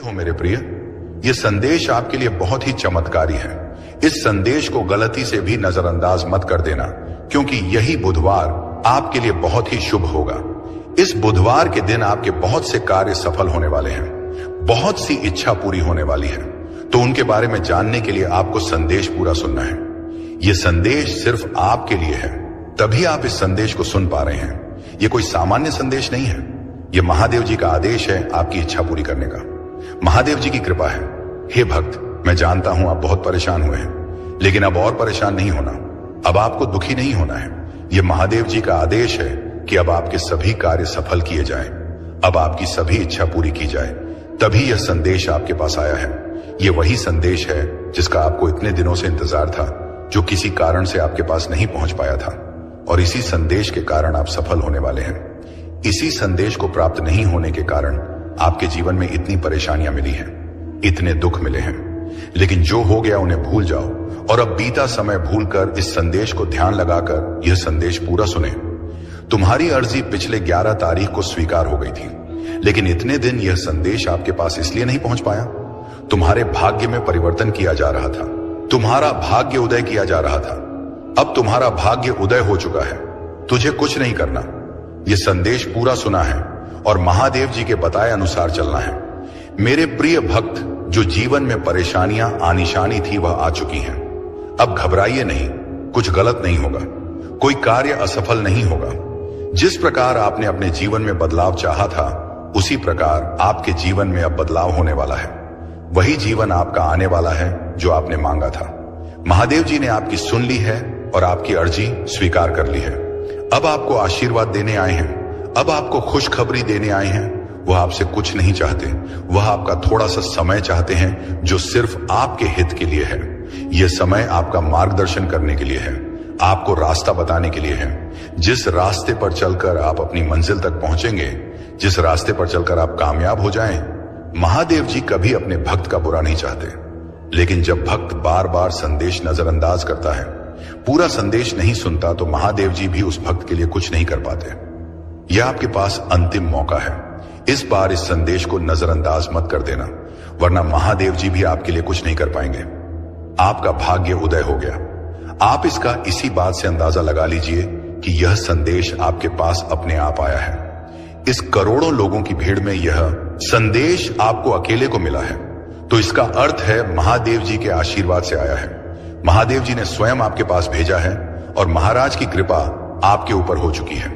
हो मेरे प्रिय, यह संदेश आपके लिए बहुत ही चमत्कारी है। इस संदेश को गलती से भी नजरअंदाज मत कर देना, क्योंकि यही बुधवार आपके लिए बहुत ही शुभ होगा। इस बुधवार के दिन आपके बहुत से कार्य सफल होने वाले हैं, बहुत सी इच्छा पूरी होने वाली है। तो उनके बारे में जानने के लिए आपको संदेश पूरा सुनना है। यह संदेश सिर्फ आपके लिए है, तभी आप इस संदेश को सुन पा रहे हैं। यह कोई सामान्य संदेश नहीं है, यह महादेव जी का आदेश है आपकी इच्छा पूरी करने का। महादेव जी की कृपा है। हे भक्त, मैं जानता हूं आप बहुत परेशान हुए हैं, लेकिन अब और परेशान नहीं होना, अब आपको दुखी नहीं होना है। यह महादेव जी का आदेश है कि अब आपके सभी कार्य सफल किए जाएं, अब आपकी सभी इच्छा पूरी की जाए। तभी यह संदेश आपके पास आया है। यह वही संदेश है जिसका आपको इतने दिनों से इंतजार था, जो किसी कारण से आपके पास नहीं पहुंच पाया था, और इसी संदेश के कारण आप सफल होने वाले हैं। इसी संदेश को प्राप्त नहीं होने के कारण आपके जीवन में इतनी परेशानियां मिली हैं, इतने दुख मिले हैं। लेकिन जो हो गया उन्हें भूल जाओ और अब बीता समय भूलकर इस संदेश को ध्यान लगाकर यह संदेश पूरा सुने। तुम्हारी अर्जी पिछले 11 तारीख को स्वीकार हो गई थी, लेकिन इतने दिन यह संदेश आपके पास इसलिए नहीं पहुंच पाया। तुम्हारे भाग्य में परिवर्तन किया जा रहा था, तुम्हारा भाग्य उदय किया जा रहा था। अब तुम्हारा भाग्य उदय हो चुका है, तुझे कुछ नहीं करना। यह संदेश पूरा सुना है और महादेव जी के बताए अनुसार चलना है। मेरे प्रिय भक्त, जो जीवन में परेशानियां आनिशानी थी वह आ चुकी हैं। अब घबराइए नहीं, कुछ गलत नहीं होगा, कोई कार्य असफल नहीं होगा। जिस प्रकार आपने अपने जीवन में बदलाव चाहा था, उसी प्रकार आपके जीवन में अब बदलाव होने वाला है। वही जीवन आपका आने वाला है जो आपने मांगा था। महादेव जी ने आपकी सुन ली है और आपकी अर्जी स्वीकार कर ली है। अब आपको आशीर्वाद देने आए हैं, अब आपको खुशखबरी देने आए हैं। वह आपसे कुछ नहीं चाहते, वह आपका थोड़ा सा समय चाहते हैं, जो सिर्फ आपके हित के लिए है। यह समय आपका मार्गदर्शन करने के लिए है, आपको रास्ता बताने के लिए है। जिस रास्ते पर चलकर आप अपनी मंजिल तक पहुंचेंगे, जिस रास्ते पर चलकर आप कामयाब हो जाएं, महादेव जी कभी अपने भक्त का बुरा नहीं चाहते। लेकिन जब भक्त बार बार संदेश नजरअंदाज करता है, पूरा संदेश नहीं सुनता, तो महादेव जी भी उस भक्त के लिए कुछ नहीं कर पाते। यह आपके पास अंतिम मौका है। इस बार इस संदेश को नजरअंदाज मत कर देना, वरना महादेव जी भी आपके लिए कुछ नहीं कर पाएंगे। आपका भाग्य उदय हो गया। आप इसका इसी बात से अंदाजा लगा लीजिए कि यह संदेश आपके पास अपने आप आया है। इस करोड़ों लोगों की भीड़ में यह संदेश आपको अकेले को मिला है, तो इसका अर्थ है महादेव जी के आशीर्वाद से आया है। महादेव जी ने स्वयं आपके पास भेजा है और महाराज की कृपा आपके ऊपर हो चुकी है।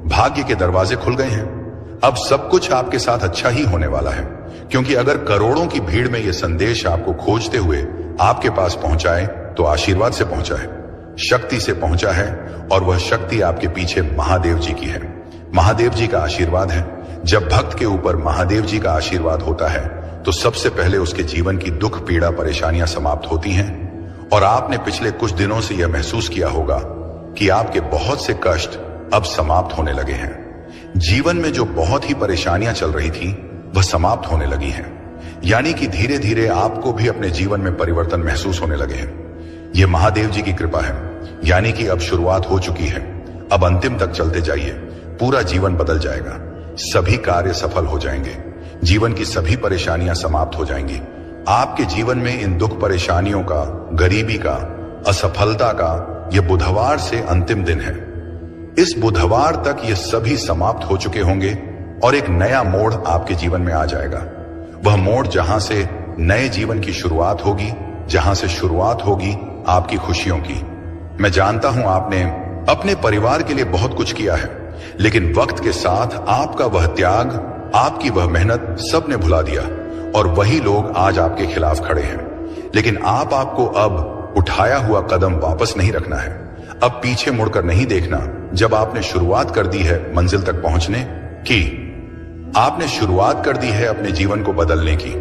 भाग्य के दरवाजे खुल गए हैं। अब सब कुछ आपके साथ अच्छा ही होने वाला है, क्योंकि अगर करोड़ों की भीड़ में यह संदेश आपको खोजते हुए आपके पास पहुंचा है, तो आशीर्वाद से पहुंचा है, शक्ति से पहुंचा है, और वह शक्ति आपके पीछे महादेव जी की है। महादेव जी का आशीर्वाद है। जब भक्त के ऊपर महादेव जी का आशीर्वाद होता है, तो सबसे पहले उसके जीवन की दुख पीड़ा परेशानियां समाप्त होती हैं। और आपने पिछले कुछ दिनों से यह महसूस किया होगा कि आपके बहुत से कष्ट अब समाप्त होने लगे हैं। जीवन में जो बहुत ही परेशानियां चल रही थी, वह समाप्त होने लगी हैं। यानी कि धीरे धीरे आपको भी अपने जीवन में परिवर्तन महसूस होने लगे हैं। यह महादेव जी की कृपा है। यानी कि अब शुरुआत हो चुकी है, अब अंतिम तक चलते जाइए, पूरा जीवन बदल जाएगा, सभी कार्य सफल हो जाएंगे, जीवन की सभी परेशानियां समाप्त हो जाएंगी। आपके जीवन में इन दुख परेशानियों का, गरीबी का, असफलता का यह बुधवार से अंतिम दिन है। इस बुधवार तक ये सभी समाप्त हो चुके होंगे और एक नया मोड़ आपके जीवन में आ जाएगा। वह मोड़ जहां से नए जीवन की शुरुआत होगी, जहां से शुरुआत होगी आपकी खुशियों की। मैं जानता हूं आपने अपने परिवार के लिए बहुत कुछ किया है, लेकिन वक्त के साथ आपका वह त्याग, आपकी वह मेहनत सबने भुला दिया, और वही लोग आज आपके खिलाफ खड़े हैं। लेकिन आपको अब उठाया हुआ कदम वापस नहीं रखना है, अब पीछे मुड़कर नहीं देखना। जब आपने शुरुआत कर दी है मंजिल तक पहुंचने की, आपने शुरुआत कर दी है अपने जीवन को बदलने की,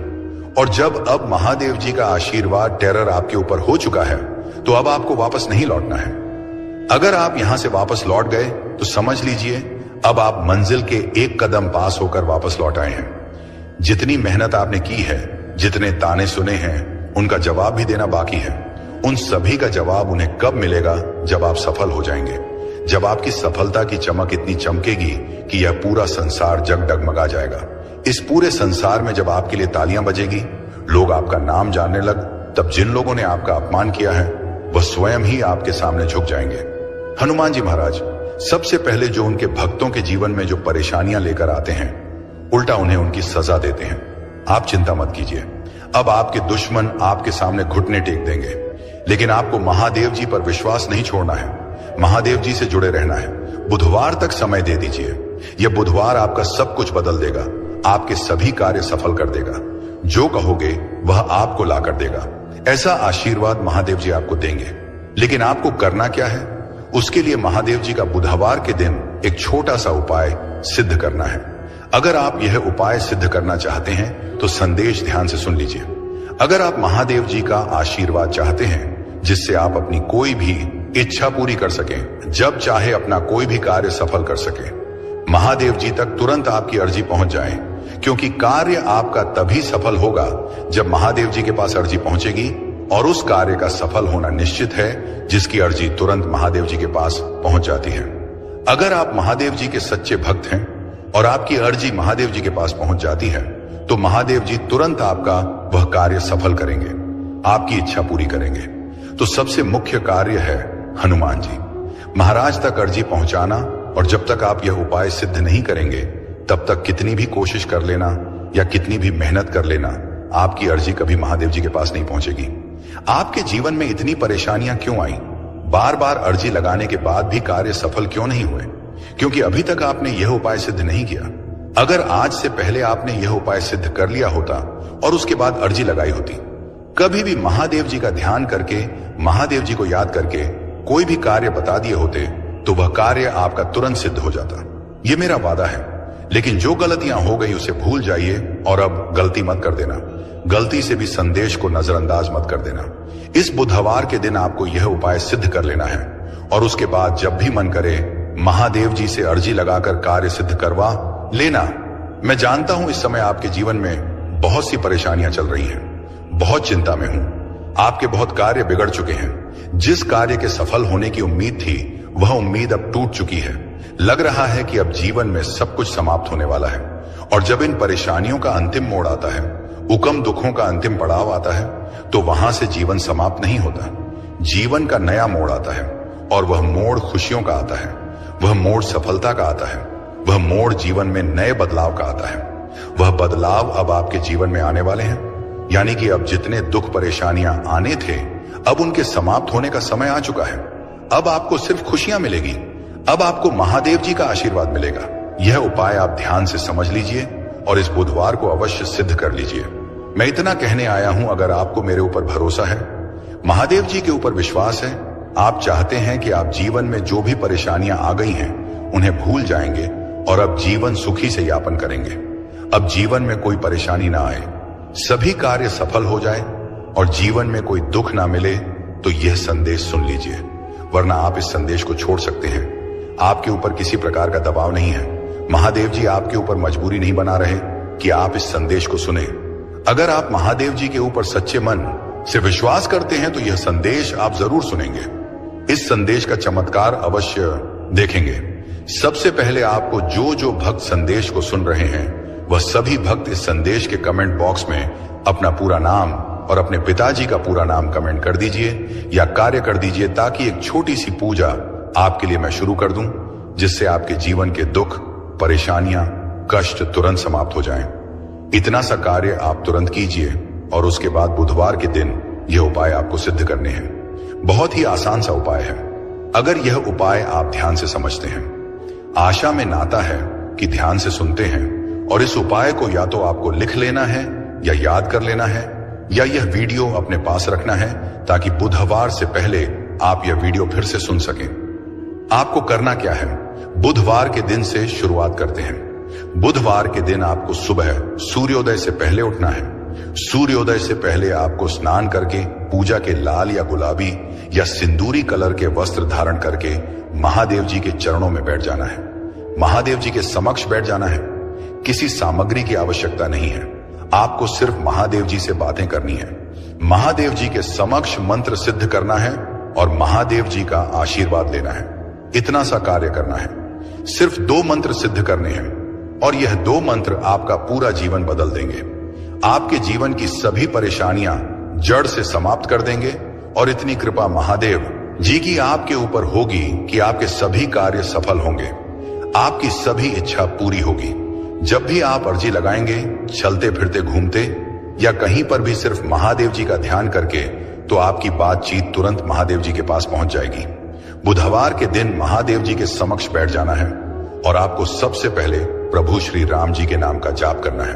और जब अब महादेव जी का आशीर्वाद टेरर आपके ऊपर हो चुका है, तो अब आपको वापस नहीं लौटना है। अगर आप यहां से वापस लौट गए, तो समझ लीजिए अब आप मंजिल के एक कदम पास होकर वापस लौट आए हैं। जितनी मेहनत आपने की है, जितने ताने सुने हैं, उनका जवाब भी देना बाकी है। उन सभी का जवाब उन्हें कब मिलेगा? जब आप सफल हो जाएंगे, जब आपकी सफलता की चमक इतनी चमकेगी कि यह पूरा संसार जगमगा जाएगा। इस पूरे संसार में जब आपके लिए तालियां बजेगी, लोग आपका नाम जानने लग, तब जिन लोगों ने आपका अपमान किया है वह स्वयं ही आपके सामने झुक जाएंगे। हनुमान जी महाराज सबसे पहले जो उनके भक्तों के जीवन में जो परेशानियां लेकर आते हैं, उल्टा उन्हें उनकी सजा देते हैं। आप चिंता मत कीजिए, अब आपके दुश्मन आपके सामने घुटने टेक देंगे, लेकिन आपको महादेव जी पर विश्वास नहीं छोड़ना है, महादेव जी से जुड़े रहना है। बुधवार तक समय दे दीजिए, यह बुधवार आपका सब कुछ बदल देगा, आपके सभी कार्य सफल कर देगा। जो कहोगे वह आपको ला कर देगा, ऐसा आशीर्वाद महादेव जी आपको देंगे। लेकिन आपको करना क्या है? उसके लिए महादेव जी का बुधवार के दिन एक छोटा सा उपाय सिद्ध करना है। अगर आप यह उपाय सिद्ध करना चाहते हैं तो संदेश ध्यान से सुन लीजिए। अगर आप महादेव जी का आशीर्वाद चाहते हैं जिससे आप अपनी कोई भी इच्छा पूरी कर सकें, जब चाहे अपना कोई भी कार्य सफल कर सकें, महादेव जी तक तुरंत आपकी अर्जी पहुंच जाए, क्योंकि कार्य आपका तभी सफल होगा जब महादेव जी के पास अर्जी पहुंचेगी, और उस कार्य का सफल होना निश्चित है जिसकी अर्जी तुरंत महादेव जी के पास पहुंच जाती है। अगर आप महादेव जी के सच्चे भक्त हैं और आपकी अर्जी महादेव जी के पास पहुंच जाती है, तो महादेव जी तुरंत आपका वह कार्य सफल करेंगे, आपकी इच्छा पूरी करेंगे। तो सबसे मुख्य कार्य है हनुमान जी महाराज तक अर्जी पहुंचाना, और जब तक आप यह उपाय सिद्ध नहीं करेंगे तब तक कितनी भी कोशिश कर लेना या कितनी भी मेहनत कर लेना, आपकी अर्जी कभी महादेव जी के पास नहीं पहुंचेगी। आपके जीवन में इतनी परेशानियां क्यों आई? बार बार अर्जी लगाने के बाद भी कार्य सफल क्यों नहीं हुए? क्योंकि अभी तक आपने यह उपाय सिद्ध नहीं किया। अगर आज से पहले आपने यह उपाय सिद्ध कर लिया होता और उसके बाद अर्जी लगाई होती, कभी भी महादेव जी का ध्यान करके, महादेव जी को याद करके कोई भी कार्य बता दिए होते, तो वह कार्य आपका तुरंत सिद्ध हो जाता। यह मेरा वादा है। लेकिन जो गलतियां हो गई उसे भूल जाइए और अब गलती मत कर देना। गलती से भी संदेश को नजरअंदाज मत कर देना। इस बुधवार के दिन आपको यह उपाय सिद्ध कर लेना है, और उसके बाद जब भी मन करे महादेव जी से अर्जी लगाकर कार्य सिद्ध करवा लेना। मैं जानता हूं इस समय आपके जीवन में बहुत सी परेशानियां चल रही हैं, बहुत चिंता में हूं, आपके बहुत कार्य बिगड़ चुके हैं। जिस कार्य के सफल होने की उम्मीद थी वह उम्मीद अब टूट चुकी है। लग रहा है कि अब जीवन में सब कुछ समाप्त होने वाला है। और जब इन परेशानियों का अंतिम मोड़ आता है, उकम दुखों का अंतिम पड़ाव आता है, तो वहां से जीवन समाप्त नहीं होता। जीवन का नया मोड़ आता है, और वह मोड़ खुशियों का आता है, वह मोड़ सफलता का आता है, वह मोड़ जीवन में नए बदलाव का आता है। वह बदलाव अब आपके जीवन में आने वाले हैं। यानी कि अब जितने दुख परेशानियां आने थे, अब उनके समाप्त होने का समय आ चुका है। अब आपको सिर्फ खुशियां मिलेगी। अब आपको महादेव जी का आशीर्वाद मिलेगा। यह उपाय आप ध्यान से समझ लीजिए और इस बुधवार को अवश्य सिद्ध कर लीजिए। मैं इतना कहने आया हूं, अगर आपको मेरे ऊपर भरोसा है, महादेव जी के ऊपर विश्वास है, आप चाहते हैं कि आप जीवन में जो भी परेशानियां आ गई हैं उन्हें भूल जाएंगे और अब जीवन सुखी से यापन करेंगे। अब जीवन में कोई परेशानी ना आए, सभी कार्य सफल हो जाए और जीवन में कोई दुख ना मिले, तो यह संदेश सुन लीजिए, वरना आप इस संदेश को छोड़ सकते हैं। आपके ऊपर किसी प्रकार का दबाव नहीं है। महादेव जी आपके ऊपर मजबूरी नहीं बना रहे कि आप इस संदेश को सुने। अगर आप महादेव जी के ऊपर सच्चे मन से विश्वास करते हैं तो यह संदेश आप जरूर सुनेंगे। इस संदेश का चमत्कार अवश्य देखेंगे। सबसे पहले आपको जो भक्त संदेश को सुन रहे हैं, वह सभी भक्त इस संदेश के कमेंट बॉक्स में अपना पूरा नाम और अपने पिताजी का पूरा नाम कमेंट कर दीजिए या कार्य कर दीजिए, ताकि एक छोटी सी पूजा आपके लिए मैं शुरू कर दूं, जिससे आपके जीवन के दुख, परेशानियां, कष्ट तुरंत समाप्त हो जाएं। इतना सा कार्य आप तुरंत कीजिए और उसके बाद बुधवार के दिन यह उपाय आपको सिद्ध करने हैं। बहुत ही आसान सा उपाय है। अगर यह उपाय आप ध्यान से समझते हैं, आशा में नाता है कि ध्यान से सुनते हैं, और इस उपाय को या तो आपको लिख लेना है या याद कर लेना है, या यह वीडियो अपने पास रखना है ताकि बुधवार से पहले आप यह वीडियो फिर से सुन सकें। आपको करना क्या है? बुधवार के दिन से शुरुआत करते हैं। बुधवार के दिन आपको सुबह सूर्योदय से पहले उठना है। सूर्योदय से पहले आपको स्नान करके पूजा के लाल या गुलाबी या सिंदूरी कलर के वस्त्र धारण करके महादेव जी के चरणों में बैठ जाना है। महादेव जी के समक्ष बैठ जाना है। किसी सामग्री की आवश्यकता नहीं है, आपको सिर्फ महादेव जी से बातें करनी है। महादेव जी के समक्ष मंत्र सिद्ध करना है और महादेव जी का आशीर्वाद लेना है। इतना सा कार्य करना है। सिर्फ 2 मंत्र सिद्ध करने हैं। और यह 2 मंत्र आपका पूरा जीवन बदल देंगे। आपके जीवन की सभी परेशानियां जड़ से समाप्त कर देंगे और इतनी कृपा महादेव जी की आपके ऊपर होगी कि आपके सभी कार्य सफल होंगे, आपकी सभी इच्छा पूरी होगी। जब भी आप अर्जी लगाएंगे, चलते फिरते घूमते या कहीं पर भी सिर्फ महादेव जी का ध्यान करके, तो आपकी बातचीत तुरंत महादेव जी के पास पहुंच जाएगी। बुधवार के दिन महादेव जी के समक्ष बैठ जाना है और आपको सबसे पहले प्रभु श्री राम जी के नाम का जाप करना है।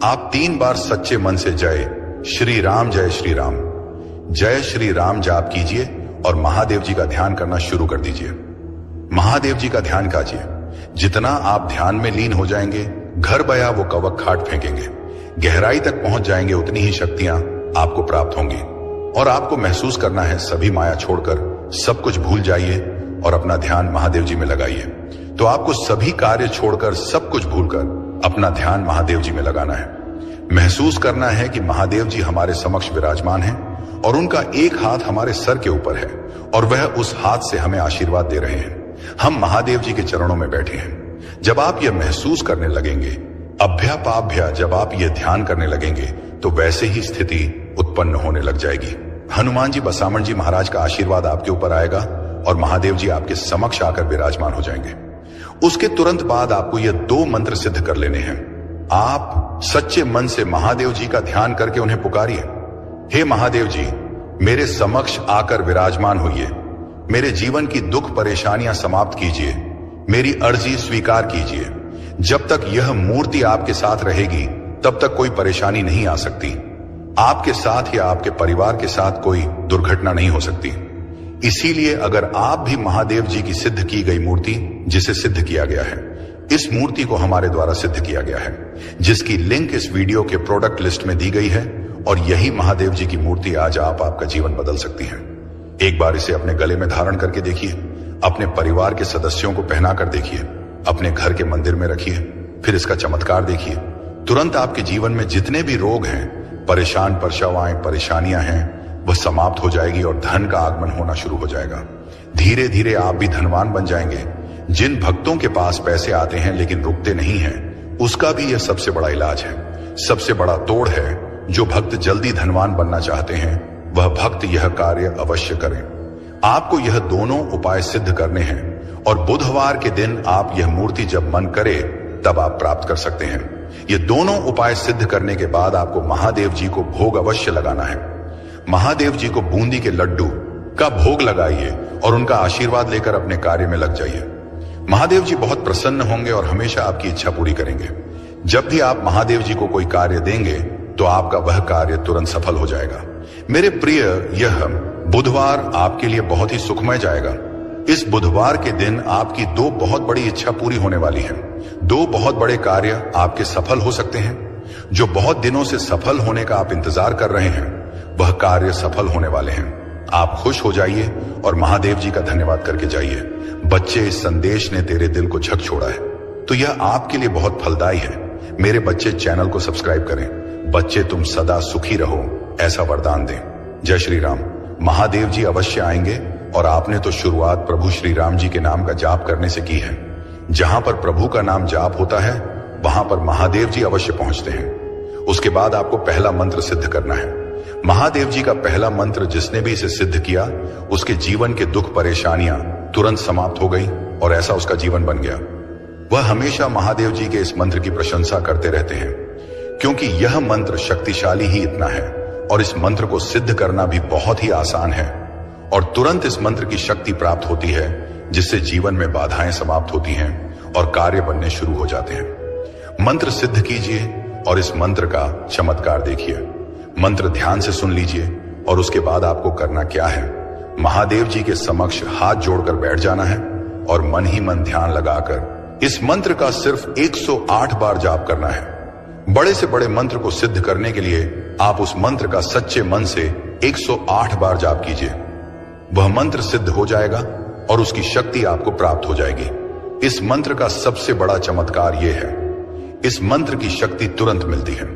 आप 3 बार सच्चे मन से जय श्री राम जय श्री राम जाप कीजिए और महादेव जी का ध्यान करना शुरू कर दीजिए। महादेव जी का ध्यान कीजिए। जितना आप ध्यान में लीन हो जाएंगे, घर बया वो कवक खाट फेंकेंगे, गहराई तक पहुंच जाएंगे, उतनी ही शक्तियां आपको प्राप्त होंगी। और आपको महसूस करना है सभी माया छोड़कर सब कुछ भूल जाइए और अपना ध्यान महादेव जी में लगाइए। तो आपको सभी कार्य छोड़कर, सब कुछ भूलकर अपना ध्यान महादेव जी में लगाना है। महसूस करना है कि महादेव जी हमारे समक्ष विराजमान हैं और उनका एक हाथ हमारे सर के ऊपर है और वह उस हाथ से हमें आशीर्वाद दे रहे हैं। हम महादेव जी के चरणों में बैठे हैं। जब आप यह महसूस करने लगेंगे, अभ्यापाभ्या जब आप यह ध्यान करने लगेंगे, तो वैसे ही स्थिति उत्पन्न होने लग जाएगी। हनुमान जी बसामण जी महाराज का आशीर्वाद आपके ऊपर आएगा और महादेव जी आपके समक्ष आकर विराजमान हो जाएंगे। उसके तुरंत बाद आपको यह 2 मंत्र सिद्ध कर लेने हैं। आप सच्चे मन से महादेव जी का ध्यान करके उन्हें पुकारिए। हे महादेव जी, मेरे समक्ष आकर विराजमान होइए, मेरे जीवन की दुख परेशानियां समाप्त कीजिए, मेरी अर्जी स्वीकार कीजिए। जब तक यह मूर्ति आपके साथ रहेगी, तब तक कोई परेशानी नहीं आ सकती। आपके साथ या आपके परिवार के साथ कोई दुर्घटना नहीं हो सकती। इसीलिए अगर आप भी महादेव जी की सिद्ध की गई मूर्ति, जिसे सिद्ध किया गया है, इस मूर्ति को हमारे द्वारा सिद्ध किया गया है, जिसकी लिंक इस वीडियो के प्रोडक्ट लिस्ट में दी गई है, और यही महादेव जी की मूर्ति आज आपका जीवन बदल सकती है। एक बार इसे अपने गले में धारण करके देखिए, अपने परिवार के सदस्यों को पहना कर देखिए, अपने घर के मंदिर में रखिए, फिर इसका चमत्कार देखिए। तुरंत आपके जीवन में जितने भी रोग हैं, परेशान परछावाएं, परेशानियां हैं, वह समाप्त हो जाएगी और धन का आगमन होना शुरू हो जाएगा। धीरे धीरे आप भी धनवान बन जाएंगे। जिन भक्तों के पास पैसे आते हैं लेकिन रुकते नहीं हैं, उसका भी यह सबसे बड़ा इलाज है, सबसे बड़ा तोड़ है। जो भक्त जल्दी धनवान बनना चाहते हैं, वह भक्त यह कार्य अवश्य करें। आपको यह दोनों उपाय सिद्ध करने हैं और बुधवार के दिन आप यह मूर्ति जब मन करे तब आप प्राप्त कर सकते हैं। ये दोनों उपाय सिद्ध करने के बाद आपको महादेव जी को भोग अवश्य लगाना है। महादेव जी को बूंदी के लड्डू का भोग लगाइए और उनका आशीर्वाद लेकर अपने कार्य में लग जाइए। महादेव जी बहुत प्रसन्न होंगे और हमेशा आपकी इच्छा पूरी करेंगे। जब भी आप महादेव जी को कोई कार्य देंगे, तो आपका वह कार्य तुरंत सफल हो जाएगा। मेरे प्रिय, यह बुधवार आपके लिए बहुत ही सुखमय जाएगा। इस बुधवार के दिन आपकी 2 बहुत बड़ी इच्छा पूरी होने वाली है। 2 बहुत बड़े कार्य आपके सफल हो सकते हैं। जो बहुत दिनों से सफल होने का आप इंतजार कर रहे हैं, वह कार्य सफल होने वाले हैं। आप खुश हो जाइए और महादेव जी का धन्यवाद करके जाइए। बच्चे, इस संदेश ने तेरे दिल को झक छोड़ा है, तो यह आपके लिए बहुत फलदायी है। मेरे बच्चे, चैनल को सब्सक्राइब करें। बच्चे, तुम सदा सुखी रहो, ऐसा वरदान दें। जय श्री राम। महादेव जी अवश्य आएंगे और आपने तो शुरुआत प्रभु श्री राम जी के नाम का जाप करने से की है। जहां पर प्रभु का नाम जाप होता है, वहां पर महादेव जी अवश्य पहुंचते हैं। उसके बाद आपको पहला मंत्र सिद्ध करना है। महादेव जी का पहला मंत्र जिसने भी इसे सिद्ध किया, उसके जीवन के दुख परेशानियां तुरंत समाप्त हो गई और ऐसा उसका जीवन बन गया। वह हमेशा महादेव जी के इस मंत्र की प्रशंसा करते रहते हैं, क्योंकि यह मंत्र शक्तिशाली ही इतना है और इस मंत्र को सिद्ध करना भी बहुत ही आसान है और तुरंत इस मंत्र की शक्ति प्राप्त होती है, जिससे जीवन में बाधाएं समाप्त होती हैं और कार्य बनने शुरू हो जाते हैं। मंत्र सिद्ध कीजिए और इस मंत्र का चमत्कार देखिए। मंत्र ध्यान से सुन लीजिए और उसके बाद आपको करना क्या है, महादेव जी के समक्ष हाथ जोड़कर बैठ जाना है और मन ही मन ध्यान लगाकर इस मंत्र का सिर्फ 108 बार जाप करना है। बड़े से बड़े मंत्र को सिद्ध करने के लिए आप उस मंत्र का सच्चे मन से 108 बार जाप कीजिए। वह मंत्र सिद्ध हो जाएगा और उसकी शक्ति आपको प्राप्त हो जाएगी। इस मंत्र का सबसे बड़ा चमत्कार यह है, इस मंत्र की शक्ति तुरंत मिलती है।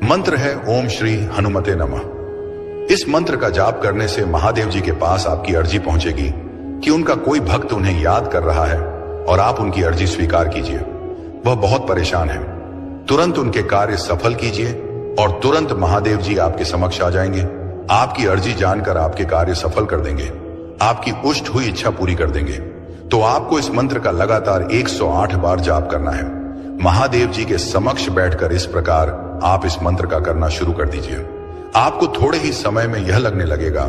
मंत्र है ओम श्री हनुमते नमः। इस मंत्र का जाप करने से महादेव जी के पास आपकी अर्जी पहुंचेगी कि उनका कोई भक्त उन्हें याद कर रहा है और आप उनकी अर्जी स्वीकार कीजिए। वह बहुत परेशान है। तुरंत उनके कार्य सफल कीजिए और तुरंत महादेव जी आपके समक्ष आ जाएंगे। आपकी अर्जी जानकर आपके कार्य सफल कर देंगे, आपकी उष्ट हुई इच्छा पूरी कर देंगे। तो आपको इस मंत्र का लगातार 108 बार जाप करना है। महादेव जी के समक्ष बैठकर इस प्रकार आप इस मंत्र का करना शुरू कर दीजिए। आपको थोड़े ही समय में यह लगने लगेगा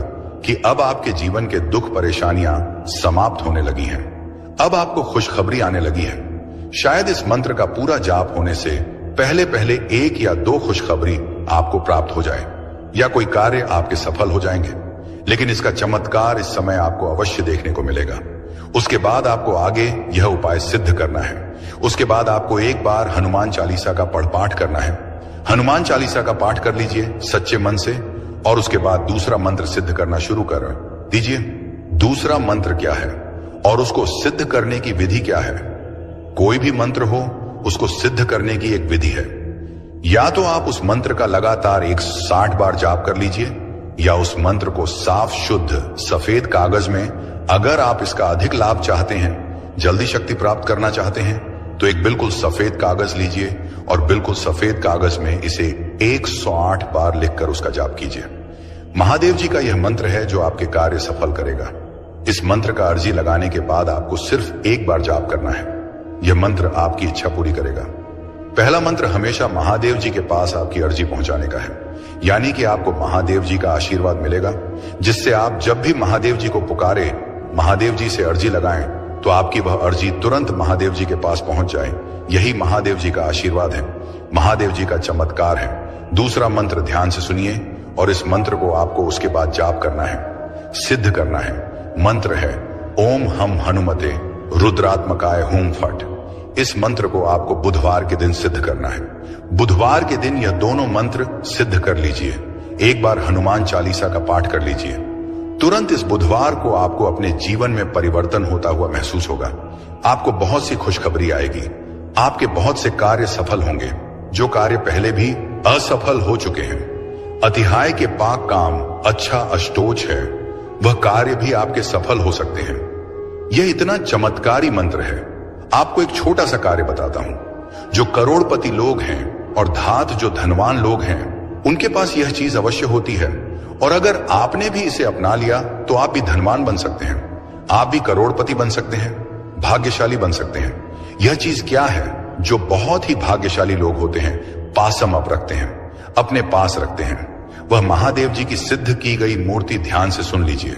कि अब आपके जीवन के दुख परेशानियां समाप्त होने लगी हैं। अब आपको खुशखबरी आने लगी है। शायद इस मंत्र का पूरा जाप होने से पहले पहले 1 या 2 खुशखबरी आपको प्राप्त हो जाए या कोई कार्य आपके सफल हो जाएंगे, लेकिन इसका चमत्कार इस समय आपको अवश्य देखने को मिलेगा। उसके बाद आपको आगे यह उपाय सिद्ध करना है। उसके बाद आपको एक बार हनुमान चालीसा का पाठ करना है। हनुमान चालीसा का पाठ कर लीजिए सच्चे मन से और उसके बाद दूसरा मंत्र सिद्ध करना शुरू कर दीजिए। दूसरा मंत्र क्या है और उसको सिद्ध करने की विधि क्या है? कोई भी मंत्र हो, उसको सिद्ध करने की एक विधि है। या तो आप उस मंत्र का लगातार 160 बार जाप कर लीजिए, या उस मंत्र को साफ शुद्ध सफेद कागज में, अगर आप इसका अधिक लाभ चाहते हैं, जल्दी शक्ति प्राप्त करना चाहते हैं, तो एक बिल्कुल सफेद कागज लीजिए और बिल्कुल सफेद कागज में इसे 108 बार लिखकर उसका जाप कीजिए। महादेव जी का यह मंत्र है जो आपके कार्य सफल करेगा। इस मंत्र का अर्जी लगाने के बाद आपको सिर्फ एक बार जाप करना है। यह मंत्र आपकी इच्छा पूरी करेगा। पहला मंत्र हमेशा महादेव जी के पास आपकी अर्जी पहुंचाने का है, यानी कि आपको महादेव जी का आशीर्वाद मिलेगा, जिससे आप जब भी महादेव जी को पुकारे, महादेव जी से अर्जी लगाएं, तो आपकी वह अर्जी तुरंत महादेव जी के पास पहुंच जाए। यही महादेव जी का आशीर्वाद है, महादेव जी का चमत्कार है। दूसरा मंत्र ध्यान से सुनिए और इस मंत्र को आपको उसके बाद जाप करना है, सिद्ध करना है। मंत्र है ओम हम हनुमते रुद्रात्मकाय हूम फट। इस मंत्र को आपको बुधवार के दिन सिद्ध करना है। बुधवार के दिन यह दोनों मंत्र सिद्ध कर लीजिए। एक बार हनुमान चालीसा का पाठ कर लीजिए। तुरंत इस बुधवार को आपको अपने जीवन में परिवर्तन होता हुआ महसूस होगा। आपको बहुत सी खुशखबरी आएगी। आपके बहुत से कार्य सफल होंगे, जो कार्य पहले भी असफल हो चुके हैं। अतिहाय के पाक काम अच्छा अष्टोच है, वह कार्य भी आपके सफल हो सकते हैं। यह इतना चमत्कारी मंत्र है। आपको एक छोटा सा कार्य बताता हूं। जो करोड़पति लोग हैं और धात जो धनवान लोग हैं, उनके पास यह चीज अवश्य होती है, और अगर आपने भी इसे अपना लिया तो आप भी धनवान बन सकते हैं, आप भी करोड़पति बन सकते हैं, भाग्यशाली बन सकते हैं। यह चीज क्या है जो बहुत ही भाग्यशाली लोग होते हैं पासम अप रखते हैं, अपने पास रखते हैं? वह महादेव जी की सिद्ध की गई मूर्ति। ध्यान से सुन लीजिए।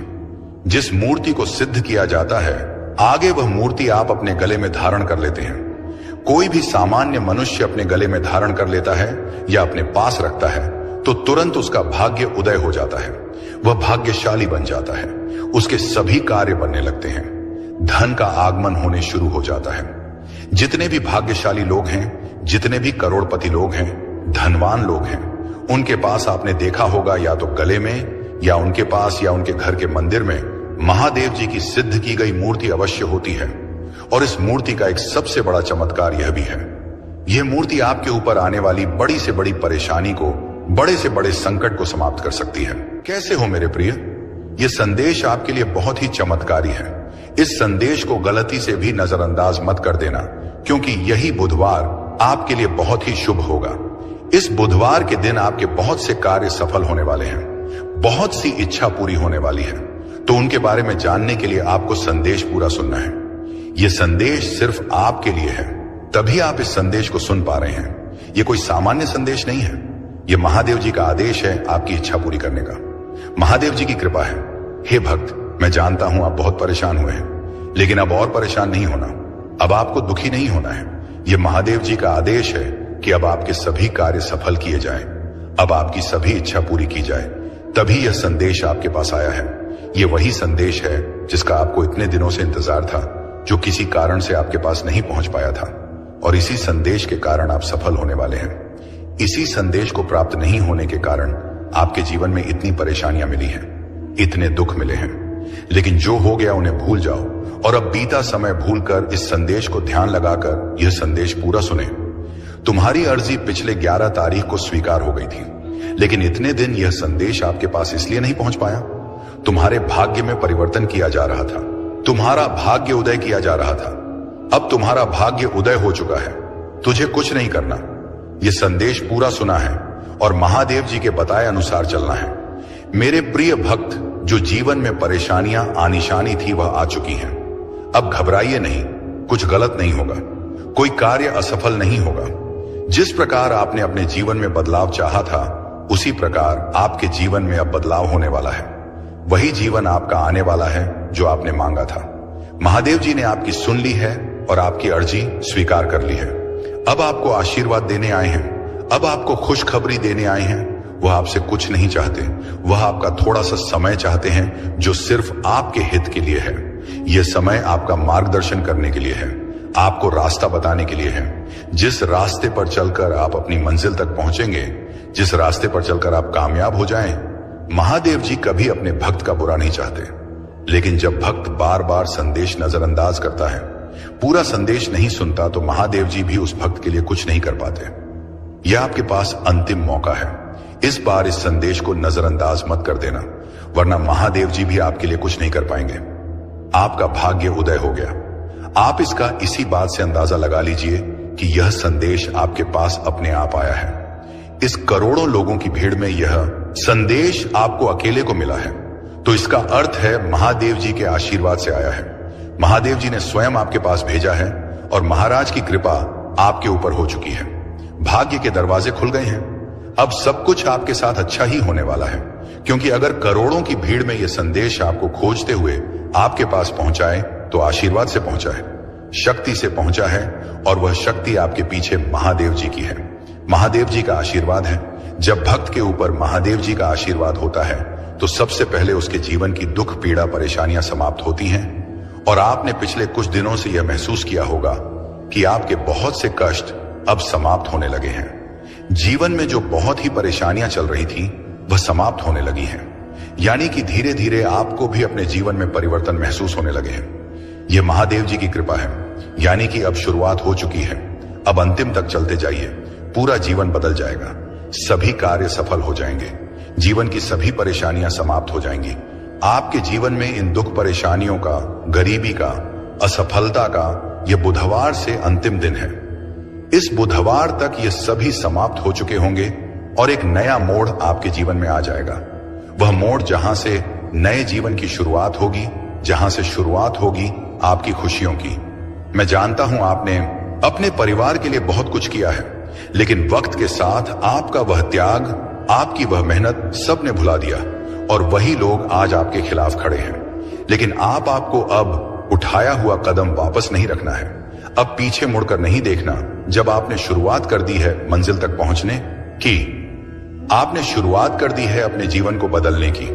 जिस मूर्ति को सिद्ध किया जाता है, आगे वह मूर्ति आप अपने गले में धारण कर लेते हैं। कोई भी सामान्य मनुष्य अपने गले में धारण कर लेता है या अपने पास रखता है तो तुरंत उसका भाग्य उदय हो जाता है, वह भाग्यशाली बन जाता है, उसके सभी कार्य बनने लगते हैं, धन का आगमन होने शुरू हो जाता है। जितने भी भाग्यशाली लोग हैं, जितने भी करोड़पति लोग हैं, धनवान लोग हैं, उनके पास आपने देखा होगा या तो गले में या उनके पास या उनके घर के मंदिर में महादेव जी की सिद्ध की गई मूर्ति अवश्य होती है। और इस मूर्ति का एक सबसे बड़ा चमत्कार यह भी है, यह मूर्ति आपके ऊपर आने वाली बड़ी से बड़ी परेशानी को, बड़े से बड़े संकट को समाप्त कर सकती है। कैसे हो मेरे प्रिय? यह संदेश आपके लिए बहुत ही चमत्कारी है। इस संदेश को गलती से भी नजरअंदाज मत कर देना, क्योंकि यही बुधवार आपके लिए बहुत ही शुभ होगा। इस बुधवार के दिन आपके बहुत से कार्य सफल होने वाले हैं, बहुत सी इच्छा पूरी होने वाली है। तो उनके बारे में जानने के लिए आपको संदेश पूरा सुनना है। यह संदेश सिर्फ आपके लिए है, तभी आप इस संदेश को सुन पा रहे हैं। यह कोई सामान्य संदेश नहीं है, यह महादेव जी का आदेश है आपकी इच्छा पूरी करने का। महादेव जी की कृपा है। हे भक्त, मैं जानता हूं आप बहुत परेशान हुए हैं, लेकिन अब और परेशान नहीं होना, अब आपको दुखी नहीं होना है। यह महादेव जी का आदेश है कि अब आपके सभी कार्य सफल किए जाएं, अब आपकी सभी इच्छा पूरी की जाए। तभी यह संदेश आपके पास आया है। यह वही संदेश है जिसका आपको इतने दिनों से इंतजार था, जो किसी कारण से आपके पास नहीं पहुंच पाया था, और इसी संदेश के कारण आप सफल होने वाले हैं। इसी संदेश को प्राप्त नहीं होने के कारण आपके जीवन में इतनी परेशानियां मिली हैं, इतने दुख मिले हैं। लेकिन जो हो गया उन्हें भूल जाओ और अब बीता समय भूलकर इस संदेश को ध्यान लगाकर यह संदेश पूरा सुने। तुम्हारी अर्जी पिछले 11 तारीख को स्वीकार हो गई थी, लेकिन इतने दिन यह संदेश आपके पास इसलिए नहीं पहुंच पाया। तुम्हारे भाग्य में परिवर्तन किया जा रहा था, तुम्हारा भाग्य उदय किया जा रहा था। अब तुम्हारा भाग्य उदय हो चुका है। तुझे कुछ नहीं करना। यह संदेश पूरा सुना है और महादेव जी के बताए अनुसार चलना है। मेरे प्रिय भक्त, जो जीवन में परेशानियां आनिशानी थी वह आ चुकी हैं। अब घबराइए नहीं, कुछ गलत नहीं होगा, कोई कार्य असफल नहीं होगा। जिस प्रकार आपने अपने जीवन में बदलाव चाहा था, उसी प्रकार आपके जीवन में अब बदलाव होने वाला है। वही जीवन आपका आने वाला है जो आपने मांगा था। महादेव जी ने आपकी सुन ली है और आपकी अर्जी स्वीकार कर ली है। अब आपको आशीर्वाद देने आए हैं, अब आपको खुशखबरी देने आए हैं। वह आपसे कुछ नहीं चाहते, वह आपका थोड़ा सा समय चाहते हैं जो सिर्फ आपके हित के लिए है। यह समय आपका मार्गदर्शन करने के लिए है, आपको रास्ता बताने के लिए है। जिस रास्ते पर चलकर आप अपनी मंजिल तक पहुंचेंगे, जिस रास्ते पर चलकर आप कामयाब हो जाएं, महादेव जी कभी अपने भक्त का बुरा नहीं चाहते। लेकिन जब भक्त बार बार संदेश नजरअंदाज करता है, पूरा संदेश नहीं सुनता, तो महादेव जी भी उस भक्त के लिए कुछ नहीं कर पाते। यह आपके पास अंतिम मौका है। इस बार इस संदेश को नजरअंदाज मत कर देना, वरना महादेव जी भी आपके लिए कुछ नहीं कर पाएंगे। आपका भाग्य उदय हो गया। आप इसका इसी बात से अंदाजा लगा लीजिए कि यह संदेश आपके पास अपने आप आया है। इस करोड़ों लोगों की भीड़ में यह संदेश आपको अकेले को मिला है, तो इसका अर्थ है महादेव जी के आशीर्वाद से आया है। महादेव जी ने स्वयं आपके पास भेजा है और महाराज की कृपा आपके ऊपर हो चुकी है। भाग्य के दरवाजे खुल गए हैं। अब सब कुछ आपके साथ अच्छा ही होने वाला है, क्योंकि अगर करोड़ों की भीड़ में यह संदेश आपको खोजते हुए आपके पास पहुंचा है, तो आशीर्वाद से पहुंचा है, शक्ति से पहुंचा है, और वह शक्ति आपके पीछे महादेव जी की है। महादेव जी का आशीर्वाद है। जब भक्त के ऊपर महादेव जी का आशीर्वाद होता है, तो सबसे पहले उसके जीवन की दुख पीड़ा परेशानियां समाप्त होती हैं। और आपने पिछले कुछ दिनों से यह महसूस किया होगा कि आपके बहुत से कष्ट अब समाप्त होने लगे हैं। जीवन में जो बहुत ही परेशानियां चल रही थी, वह समाप्त होने लगी हैं। यानी कि धीरे धीरे आपको भी अपने जीवन में परिवर्तन महसूस होने लगे हैं। यह महादेव जी की कृपा है। यानी कि अब शुरुआत हो चुकी है। अब अंतिम तक चलते जाइए, पूरा जीवन बदल जाएगा। सभी कार्य सफल हो जाएंगे। जीवन की सभी परेशानियां समाप्त हो जाएंगी। आपके जीवन में इन दुख परेशानियों का, गरीबी का, असफलता का यह बुधवार से अंतिम दिन है। इस बुधवार तक ये सभी समाप्त हो चुके होंगे और एक नया मोड़ आपके जीवन में आ जाएगा। वह मोड़ जहां से नए जीवन की शुरुआत होगी, जहां से शुरुआत होगी आपकी खुशियों की। मैं जानता हूं आपने अपने परिवार के लिए बहुत कुछ किया है, लेकिन वक्त के साथ आपका वह त्याग, आपकी वह मेहनत सबने भुला दिया और वही लोग आज आपके खिलाफ खड़े हैं। लेकिन आपको अब उठाया हुआ कदम वापस नहीं रखना है। अब पीछे मुड़कर नहीं देखना। जब आपने शुरुआत कर दी है मंजिल तक पहुंचने की, आपने शुरुआत कर दी है अपने जीवन को बदलने की,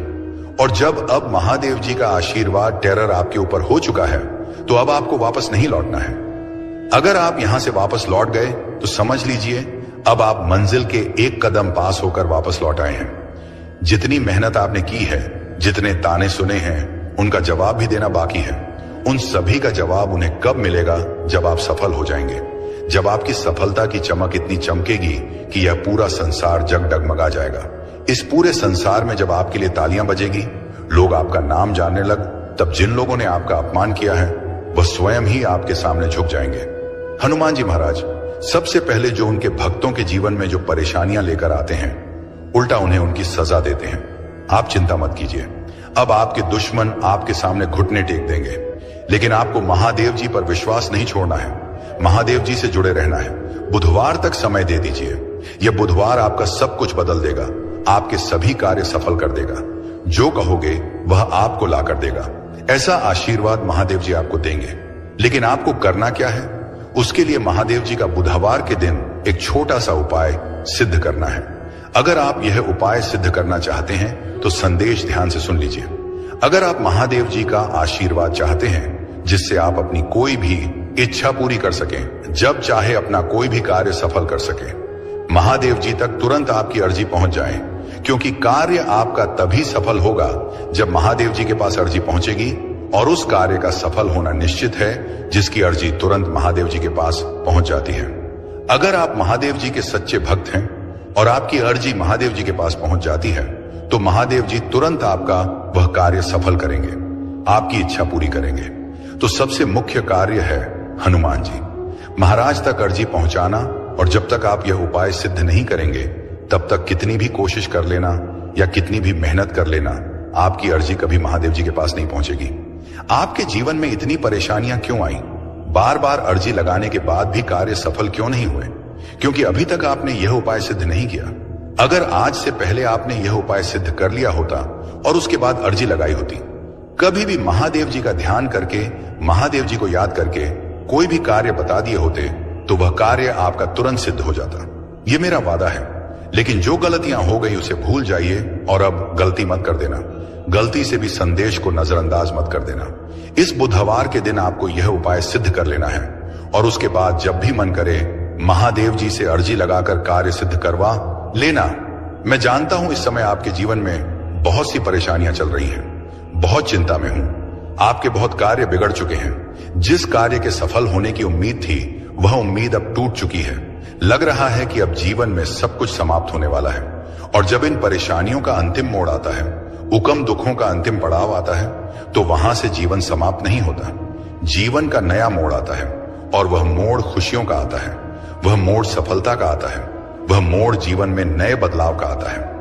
और जब अब महादेव जी का आशीर्वाद टेरर आपके ऊपर हो चुका है, तो अब आपको वापस नहीं लौटना है। अगर आप यहां से वापस लौट गए तो समझ लीजिए अब आप मंजिल के एक कदम पास होकर वापस लौट आए हैं। जितनी मेहनत आपने की है, जितने ताने सुने हैं, उनका जवाब भी देना बाकी है। उन सभी का जवाब उन्हें कब मिलेगा? जब आप सफल हो जाएंगे, जब आपकी सफलता की चमक इतनी चमकेगी कि यह पूरा संसार जगमगा जाएगा। इस पूरे संसार में जब आपके लिए तालियां बजेगी, लोग आपका नाम जानने लग, तब जिन लोगों ने आपका अपमान किया है वह स्वयं ही आपके सामने झुक जाएंगे। हनुमान जी महाराज सबसे पहले जो उनके भक्तों के जीवन में जो परेशानियां लेकर आते हैं, उल्टा उन्हें उनकी सजा देते हैं। आप चिंता मत कीजिए, अब आपके दुश्मन आपके सामने घुटने टेक देंगे, लेकिन आपको महादेव जी पर विश्वास नहीं छोड़ना है। महादेव जी से जुड़े रहना है। बुधवार तक समय दे दीजिए। यह बुधवार आपका सब कुछ बदल देगा, आपके सभी कार्य सफल कर देगा। जो कहोगे वह आपको ला कर देगा। ऐसा आशीर्वाद महादेव जी आपको देंगे। लेकिन आपको करना क्या है? उसके लिए महादेव जी का बुधवार के दिन एक छोटा सा उपाय सिद्ध करना है। अगर आप यह उपाय सिद्ध करना चाहते हैं तो संदेश ध्यान से सुन लीजिए। अगर आप महादेव जी का आशीर्वाद चाहते हैं जिससे आप अपनी कोई भी इच्छा पूरी कर सकें, जब चाहे अपना कोई भी कार्य सफल कर सकें, महादेव जी तक तुरंत आपकी अर्जी पहुंच जाए, क्योंकि कार्य आपका तभी सफल होगा जब महादेव जी के पास अर्जी पहुंचेगी, और उस कार्य का सफल होना निश्चित है जिसकी अर्जी तुरंत महादेव जी के पास पहुंच जाती है। अगर आप महादेव जी के सच्चे भक्त हैं और आपकी अर्जी महादेव जी के पास पहुंच जाती है, तो महादेव जी तुरंत आपका वह कार्य सफल करेंगे, आपकी इच्छा पूरी करेंगे। तो सबसे मुख्य कार्य है हनुमान जी। महाराज तक अर्जी पहुंचाना, और जब तक आप यह उपाय सिद्ध नहीं करेंगे तब तक कितनी भी कोशिश कर लेना या कितनी भी मेहनत कर लेना, आपकी अर्जी कभी महादेव जी के पास नहीं पहुंचेगी। आपके जीवन में इतनी परेशानियां क्यों आई? बार बार अर्जी लगाने के बाद भी कार्य सफल क्यों नहीं हुए? क्योंकि अभी तक आपने यह उपाय सिद्ध नहीं किया। अगर आज से पहले आपने यह उपाय सिद्ध कर लिया होता और उसके बाद अर्जी लगाई होती, कभी भी महादेव जी का ध्यान करके, महादेव जी को याद करके कोई भी कार्य बता दिए होते तो वह कार्य आपका तुरंत सिद्ध हो जाता। यह मेरा वादा है। लेकिन जो गलतियां हो गई उसे भूल जाइए और अब गलती मत कर देना। गलती से भी संदेश को नजरअंदाज मत कर देना। इस बुधवार के दिन आपको यह उपाय सिद्ध कर लेना है और उसके बाद जब भी मन करे महादेव जी से अर्जी लगाकर कार्य सिद्ध करवा लेना। मैं जानता हूं इस समय आपके जीवन में बहुत सी परेशानियां चल रही हैं, बहुत चिंता में हूं। आपके बहुत कार्य बिगड़ चुके हैं। जिस कार्य के सफल होने की उम्मीद थी वह उम्मीद अब टूट चुकी है। लग रहा है कि अब जीवन में सब कुछ समाप्त होने वाला है। और जब इन परेशानियों का अंतिम मोड़ आता है, उकम दुखों का अंतिम पड़ाव आता है, तो वहां से जीवन समाप्त नहीं होता। जीवन का नया मोड़ आता है और वह मोड़ खुशियों का आता है, वह मोड़ सफलता का आता है, वह मोड़ जीवन में नए बदलाव का आता है।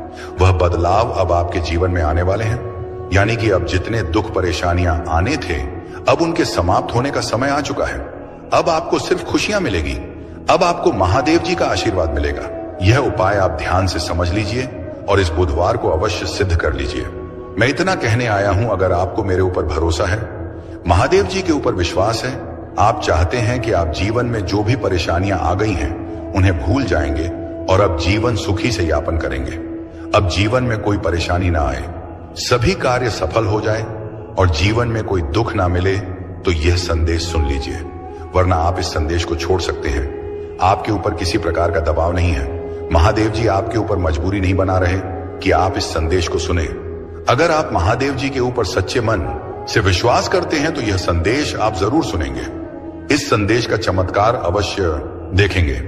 वह बदलाव अब आपके जीवन में आने वाले हैं। यानी कि अब जितने दुख परेशानियां आने थे, अब उनके समाप्त होने का समय आ चुका है। अब आपको सिर्फ खुशियां मिलेगी। अब आपको महादेव जी का आशीर्वाद मिलेगा। यह उपाय आप ध्यान से समझ लीजिए और इस बुधवार को अवश्य सिद्ध कर लीजिए। मैं इतना कहने आया हूं, अगर आपको मेरे ऊपर भरोसा है, महादेव जी के ऊपर विश्वास है, आप चाहते हैं कि आप जीवन में जो भी परेशानियां आ गई हैं उन्हें भूल जाएंगे और अब जीवन सुखी से यापन करेंगे। अब जीवन में कोई परेशानी ना आए, सभी कार्य सफल हो जाए और जीवन में कोई दुख ना मिले, तो यह संदेश सुन लीजिए। वरना आप इस संदेश को छोड़ सकते हैं। आपके ऊपर किसी प्रकार का दबाव नहीं है। महादेव जी आपके ऊपर मजबूरी नहीं बना रहे कि आप इस संदेश को सुने। अगर आप महादेव जी के ऊपर सच्चे मन से विश्वास करते हैं तो यह संदेश आप जरूर सुनेंगे। इस संदेश का चमत्कार अवश्य देखेंगे।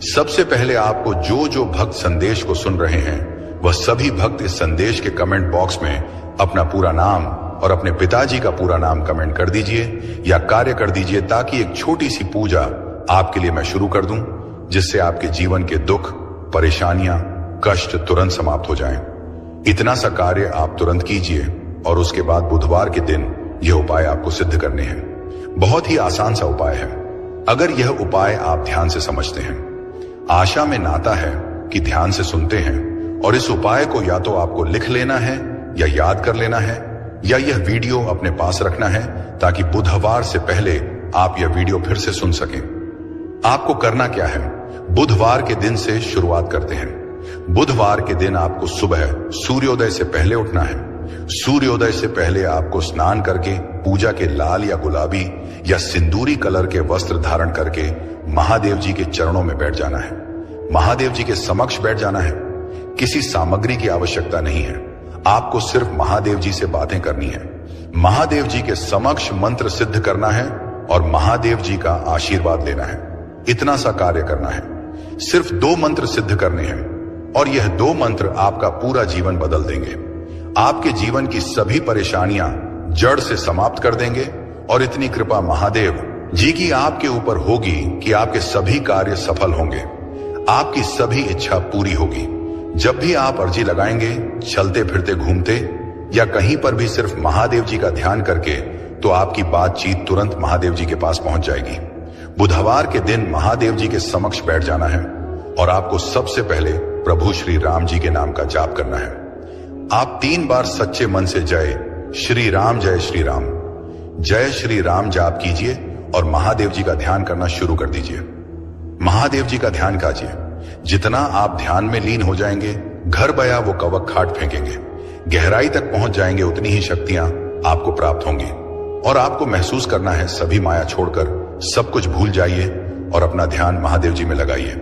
सबसे पहले आपको जो भक्त संदेश को सुन रहे हैं, वह सभी भक्त इस संदेश के कमेंट बॉक्स में अपना पूरा नाम और अपने पिताजी का पूरा नाम कमेंट कर दीजिए या कार्य कर दीजिए, ताकि एक छोटी सी पूजा आपके लिए मैं शुरू कर दूं, जिससे आपके जीवन के दुख, परेशानियां, कष्ट तुरंत समाप्त हो जाएं। इतना सा कार्य आप तुरंत कीजिए और उसके बाद बुधवार के दिन यह उपाय आपको सिद्ध करने हैं। बहुत ही आसान सा उपाय है। अगर यह उपाय आप ध्यान से समझते हैं, आशा में नाता है कि ध्यान से सुनते हैं, और इस उपाय को या तो आपको लिख लेना है या याद कर लेना है, या यह वीडियो अपने पास रखना है ताकि बुधवार से पहले आप यह वीडियो फिर से सुन सकें। आपको करना क्या है? बुधवार के दिन से शुरुआत करते हैं। बुधवार के दिन आपको सुबह सूर्योदय से पहले उठना है। सूर्योदय से पहले आपको स्नान करके पूजा के लाल या गुलाबी या सिंदूरी कलर के वस्त्र धारण करके महादेव जी के चरणों में बैठ जाना है। महादेव जी के समक्ष बैठ जाना है। किसी सामग्री की आवश्यकता नहीं है। आपको सिर्फ महादेव जी से बातें करनी है। महादेव जी के समक्ष मंत्र सिद्ध करना है और महादेव जी का आशीर्वाद लेना है। इतना सा कार्य करना है। सिर्फ 2 मंत्र सिद्ध करने हैं और यह 2 मंत्र आपका पूरा जीवन बदल देंगे। आपके जीवन की सभी परेशानियां जड़ से समाप्त कर देंगे और इतनी कृपा महादेव जी की आपके ऊपर होगी कि आपके सभी कार्य सफल होंगे। आपकी सभी इच्छा पूरी होगी। जब भी आप अर्जी लगाएंगे, चलते फिरते घूमते या कहीं पर भी सिर्फ महादेव जी का ध्यान करके, तो आपकी बातचीत तुरंत महादेव जी के पास पहुंच जाएगी। बुधवार के दिन महादेव जी के समक्ष बैठ जाना है और आपको सबसे पहले प्रभु श्री राम जी के नाम का जाप करना है। आप 3 बार सच्चे मन से जय श्री राम जय श्री राम जाप कीजिए और महादेव जी का ध्यान करना शुरू कर दीजिए। महादेव जी का ध्यान कीजिए। जितना आप ध्यान में लीन हो जाएंगे, घर बया वो कवक खाट फेंकेंगे। गहराई तक पहुंच जाएंगे, उतनी ही शक्तियां आपको प्राप्त होंगी। और आपको महसूस करना है, सभी माया छोड़कर सब कुछ भूल जाइए और अपना ध्यान महादेव जी में लगाइए।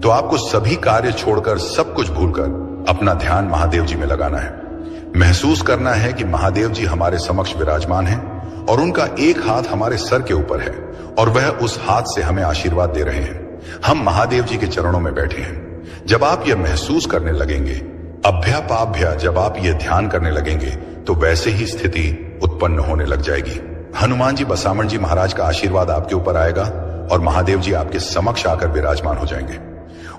तो आपको सभी कार्य छोड़कर, सब कुछ भूलकर अपना ध्यान महादेव जी में लगाना है। महसूस करना है कि महादेव जी हमारे समक्ष विराजमान हैं और उनका एक हाथ हमारे सर के ऊपर है और वह उस हाथ से हमें आशीर्वाद दे रहे हैं। हम महादेव जी के चरणों में बैठे हैं। जब आप यह महसूस करने लगेंगे, अभ्यापाभ्या जब आप यह ध्यान करने लगेंगे, तो वैसे ही स्थिति उत्पन्न होने लग जाएगी। हनुमान जी, बसामण जी महाराज का आशीर्वाद आपके ऊपर आएगा और महादेव जी आपके समक्ष आकर विराजमान हो जाएंगे।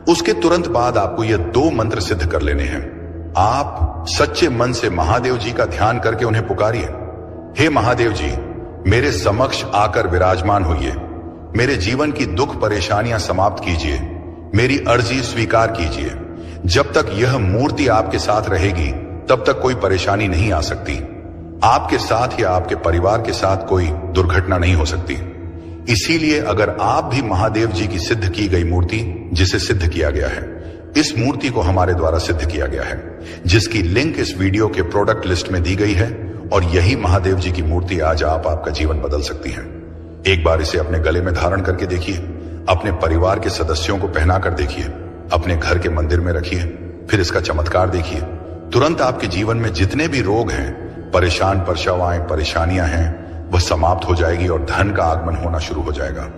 उसके तुरंत बाद आपको यह 2 मंत्र सिद्ध कर लेने हैं। आप सच्चे मन से महादेव जी का ध्यान करके उन्हें पुकारिए। हे महादेव जी, मेरे समक्ष आकर विराजमान होइए। मेरे जीवन की दुख परेशानियां समाप्त कीजिए। मेरी अर्जी स्वीकार कीजिए। जब तक यह मूर्ति आपके साथ रहेगी तब तक कोई परेशानी नहीं आ सकती। आपके साथ या आपके परिवार के साथ कोई दुर्घटना नहीं हो सकती। इसीलिए अगर आप भी महादेव जी की सिद्ध की गई मूर्ति, जिसे सिद्ध किया गया है, इस मूर्ति को हमारे द्वारा सिद्ध किया गया है, जिसकी लिंक इस वीडियो के प्रोडक्ट लिस्ट में दी गई है, और यही महादेव जी की मूर्ति आज आपका जीवन बदल सकती है। एक बार इसे अपने गले में धारण करके देखिए, अपने परिवार के सदस्यों को पहना कर देखिए, अपने घर के मंदिर में रखिए, फिर इसका चमत्कार देखिए। तुरंत आपके जीवन में जितने भी रोग हैं, परेशान परछावाएं, परेशानियां हैं, वह समाप्त हो जाएगी और धन का आगमन होना शुरू हो जाएगा।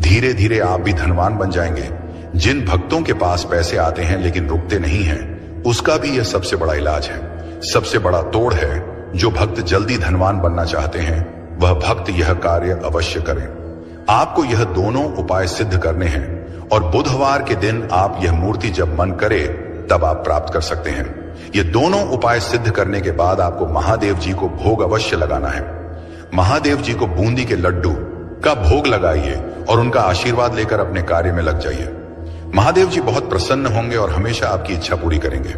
धीरे धीरे आप भी धनवान बन जाएंगे। जिन भक्तों के पास पैसे आते हैं लेकिन रुकते नहीं हैं, उसका भी यह सबसे बड़ा इलाज है, सबसे बड़ा तोड़ है। जो भक्त जल्दी धनवान बनना चाहते हैं, वह भक्त यह कार्य अवश्य करें। आपको यह दोनों उपाय सिद्ध करने हैं और बुधवार के दिन आप यह मूर्ति जब मन करे तब आप प्राप्त कर सकते हैं। ये दोनों उपाय सिद्ध करने के बाद आपको महादेव जी को भोग अवश्य लगाना है। महादेव जी को बूंदी के लड्डू का भोग लगाइए और उनका आशीर्वाद लेकर अपने कार्य में लग जाइए। महादेव जी बहुत प्रसन्न होंगे और हमेशा आपकी इच्छा पूरी करेंगे।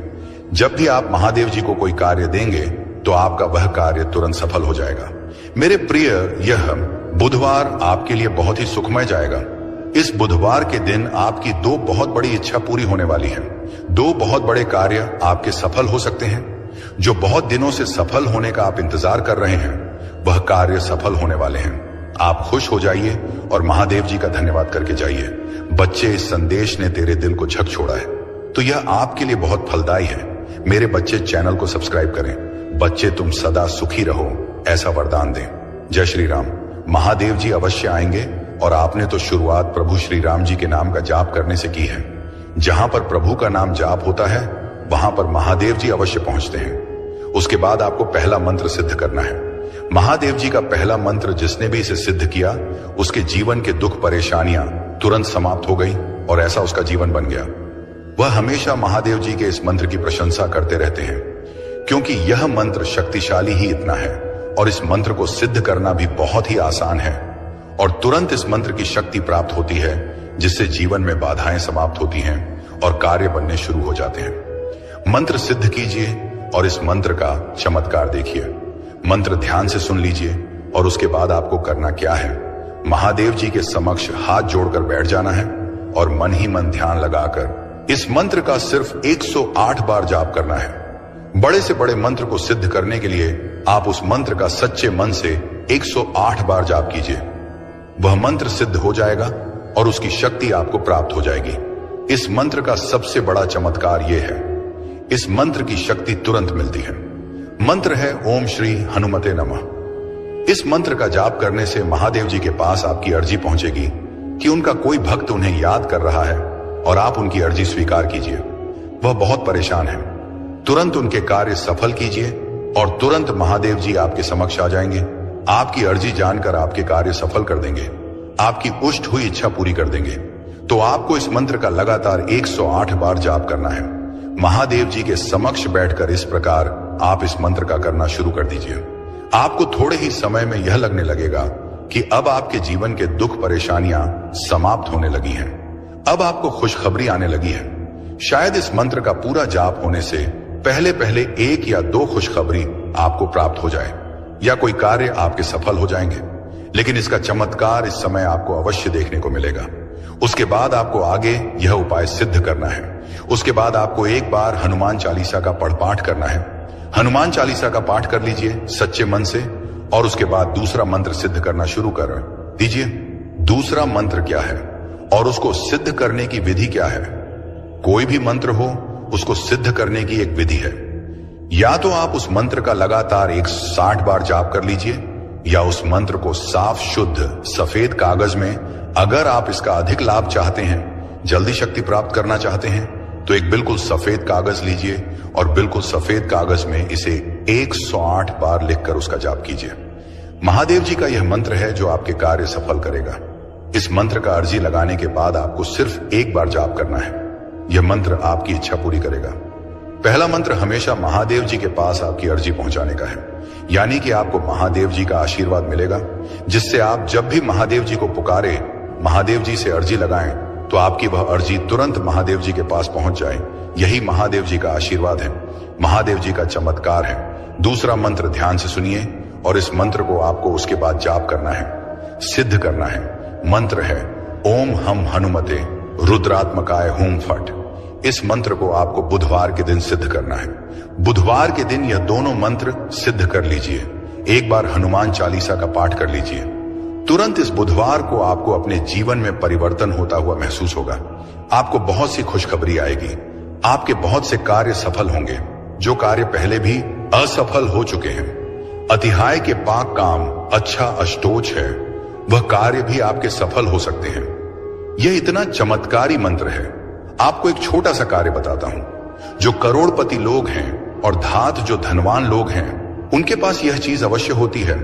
जब भी आप महादेव जी को कोई कार्य देंगे तो आपका वह कार्य तुरंत सफल हो जाएगा। मेरे प्रिय, यह बुधवार आपके लिए बहुत ही सुखमय जाएगा। इस बुधवार के दिन आपकी 2 बहुत बड़ी इच्छा पूरी होने वाली है। 2 बहुत बड़े कार्य आपके सफल हो सकते हैं। जो बहुत दिनों से सफल होने का आप इंतजार कर रहे हैं, वह कार्य सफल होने वाले हैं। आप खुश हो जाइए और महादेव जी का धन्यवाद करके जाइए। बच्चे, इस संदेश ने तेरे दिल को झक छोड़ा है, तो यह आपके लिए बहुत फलदायी है। मेरे बच्चे, चैनल को सब्सक्राइब करें। बच्चे, तुम सदा सुखी रहो, ऐसा वरदान दें। जय श्री राम। महादेव जी अवश्य आएंगे और आपने तो शुरुआत प्रभु श्री राम जी के नाम का जाप करने से की है। जहां पर प्रभु का नाम जाप होता है, वहां पर महादेव जी अवश्य पहुंचते हैं। उसके बाद आपको पहला मंत्र सिद्ध करना है। महादेव जी का पहला मंत्र जिसने भी इसे सिद्ध किया, उसके जीवन के दुख परेशानियां तुरंत समाप्त हो गई और ऐसा उसका जीवन बन गया। वह हमेशा महादेव जी के इस मंत्र की प्रशंसा करते रहते हैं, क्योंकि यह मंत्र शक्तिशाली ही इतना है और इस मंत्र को सिद्ध करना भी बहुत ही आसान है और तुरंत इस मंत्र की शक्ति प्राप्त होती है, जिससे जीवन में बाधाएं समाप्त होती हैं और कार्य बनने शुरू हो जाते हैं। मंत्र सिद्ध कीजिए और इस मंत्र का चमत्कार देखिए। मंत्र ध्यान से सुन लीजिए और उसके बाद आपको करना क्या है, महादेव जी के समक्ष हाथ जोड़कर बैठ जाना है और मन ही मन ध्यान लगाकर इस मंत्र का सिर्फ 108 बार जाप करना है। बड़े से बड़े मंत्र को सिद्ध करने के लिए आप उस मंत्र का सच्चे मन से 108 बार जाप कीजिए। वह मंत्र सिद्ध हो जाएगा और उसकी शक्ति आपको प्राप्त हो जाएगी। इस मंत्र का सबसे बड़ा चमत्कार यह है, इस मंत्र की शक्ति तुरंत मिलती है। मंत्र है ओम श्री हनुमते नमः। इस मंत्र का जाप करने से महादेव जी के पास आपकी अर्जी पहुंचेगी कि उनका कोई भक्त उन्हें याद कर रहा है और आप उनकी अर्जी स्वीकार कीजिए। वह बहुत परेशान है, तुरंत उनके कार्य सफल कीजिए और तुरंत महादेव जी आपके समक्ष आ जाएंगे। आपकी अर्जी जानकर आपके कार्य सफल कर देंगे, आपकी उष्ट हुई इच्छा पूरी कर देंगे। तो आपको इस मंत्र का लगातार 108 बार जाप करना है। महादेव जी के समक्ष बैठकर इस प्रकार आप इस मंत्र का करना शुरू कर दीजिए। आपको थोड़े ही समय में यह लगने लगेगा कि अब आपके जीवन के दुख परेशानियां समाप्त होने लगी हैं। अब आपको खुशखबरी आने लगी है। शायद इस मंत्र का पूरा जाप होने से पहले पहले 1 या 2 खुशखबरी आपको प्राप्त हो जाए या कोई कार्य आपके सफल हो जाएंगे, लेकिन इसका चमत्कार इस समय आपको अवश्य देखने को मिलेगा। उसके बाद आपको आगे यह उपाय सिद्ध करना है। उसके बाद आपको एक बार हनुमान चालीसा का पाठ करना है। हनुमान चालीसा का पाठ कर लीजिए सच्चे मन से और उसके बाद दूसरा मंत्र सिद्ध करना शुरू कर दीजिए। दूसरा मंत्र क्या है और उसको सिद्ध करने की विधि क्या है? कोई भी मंत्र हो, उसको सिद्ध करने की एक विधि है। या तो आप उस मंत्र का लगातार 160 बार जाप कर लीजिए, या उस मंत्र को साफ शुद्ध सफेद कागज में, अगर आप इसका अधिक लाभ चाहते हैं, जल्दी शक्ति प्राप्त करना चाहते हैं, तो एक बिल्कुल सफेद कागज लीजिए और बिल्कुल सफेद कागज में इसे 108 बार लिखकर उसका जाप कीजिए। महादेव जी का यह मंत्र है जो आपके कार्य सफल करेगा। इस मंत्र का अर्जी लगाने के बाद आपको सिर्फ एक बार जाप करना है। यह मंत्र आपकी इच्छा पूरी करेगा। पहला मंत्र हमेशा महादेव जी के पास आपकी अर्जी पहुंचाने का है, यानी कि आपको महादेव जी का आशीर्वाद मिलेगा, जिससे आप जब भी महादेव जी को पुकारे, महादेव जी से अर्जी लगाएं, तो आपकी वह अर्जी तुरंत महादेव जी के पास पहुंच जाए। यही महादेव जी का आशीर्वाद है, महादेव जी का चमत्कार है। दूसरा मंत्र ध्यान से सुनिए और इस मंत्र को आपको उसके बाद जाप करना है, सिद्ध करना है। मंत्र है ओम हम हनुमते रुद्रात्मकाय हुम फट। इस मंत्र को आपको बुधवार के दिन सिद्ध करना है। बुधवार के दिन यह दोनों मंत्र सिद्ध कर लीजिए। एक बार हनुमान चालीसा का पाठ कर लीजिए। तुरंत इस बुधवार को आपको अपने जीवन में परिवर्तन होता हुआ महसूस होगा। आपको बहुत सी खुशखबरी आएगी। आपके बहुत से कार्य सफल होंगे, जो कार्य पहले भी असफल हो चुके हैं। अतिहाय के पाक काम अच्छा अष्टोच है, वह कार्य भी आपके सफल हो सकते हैं। यह इतना चमत्कारी मंत्र है। आपको एक छोटा सा कार्य बताता हूं। जो करोड़पति लोग हैं और धात जो धनवान लोग हैं, उनके पास यह चीज अवश्य होती है,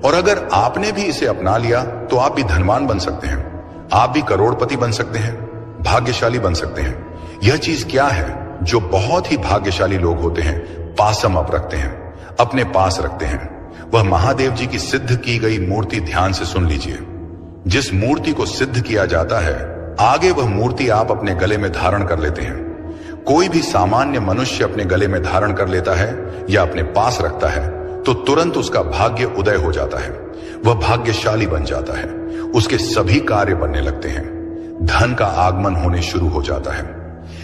और अगर आपने भी इसे अपना लिया तो आप भी धनवान बन सकते हैं, आप भी करोड़पति बन सकते हैं, भाग्यशाली बन सकते हैं। यह चीज क्या है जो बहुत ही भाग्यशाली लोग होते हैं पासम अप रखते हैं, अपने पास रखते हैं? वह महादेव जी की सिद्ध की गई मूर्ति। ध्यान से सुन लीजिए। जिस मूर्ति को सिद्ध किया जाता है, आगे वह मूर्ति आप अपने गले में धारण कर लेते हैं। कोई भी सामान्य मनुष्य अपने गले में धारण कर लेता है या अपने पास रखता है तो तुरंत उसका भाग्य उदय हो जाता है, वह भाग्यशाली बन जाता है, उसके सभी कार्य बनने लगते हैं, धन का आगमन होने शुरू हो जाता है।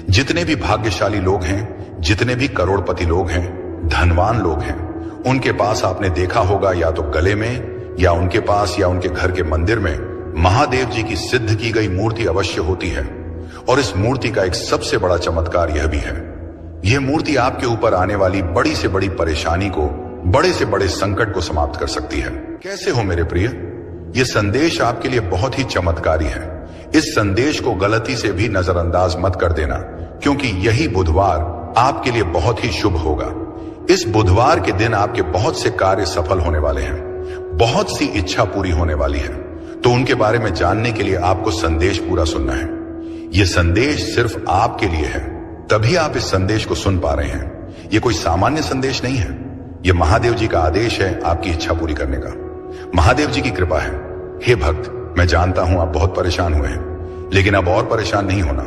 जितने भी भाग्यशाली लोग हैं, जितने भी करोड़पति लोग हैं, धनवान लोग हैं, उनके पास आपने देखा होगा या तो गले में या उनके पास या उनके घर के मंदिर में महादेव जी की सिद्ध की गई मूर्ति अवश्य होती है। और इस मूर्ति का एक सबसे बड़ा चमत्कार यह भी है, यह मूर्ति आपके ऊपर आने वाली बड़ी से बड़ी परेशानी को, बड़े से बड़े संकट को समाप्त कर सकती है। कैसे हो मेरे प्रिय? यह संदेश आपके लिए बहुत ही चमत्कारी है। इस संदेश को गलती से भी नजरअंदाज मत कर देना, क्योंकि यही बुधवार आपके लिए बहुत ही शुभ होगा। इस बुधवार के दिन आपके बहुत से कार्य सफल होने वाले हैं, बहुत सी इच्छा पूरी होने वाली है। तो उनके बारे में जानने के लिए आपको संदेश पूरा सुनना है। यह संदेश सिर्फ आपके लिए है, तभी आप इस संदेश को सुन पा रहे हैं। यह कोई सामान्य संदेश नहीं है, यह महादेव जी का आदेश है आपकी इच्छा पूरी करने का। महादेव जी की कृपा है। हे भक्त, मैं जानता हूं आप बहुत परेशान हुए हैं, लेकिन अब और परेशान नहीं होना,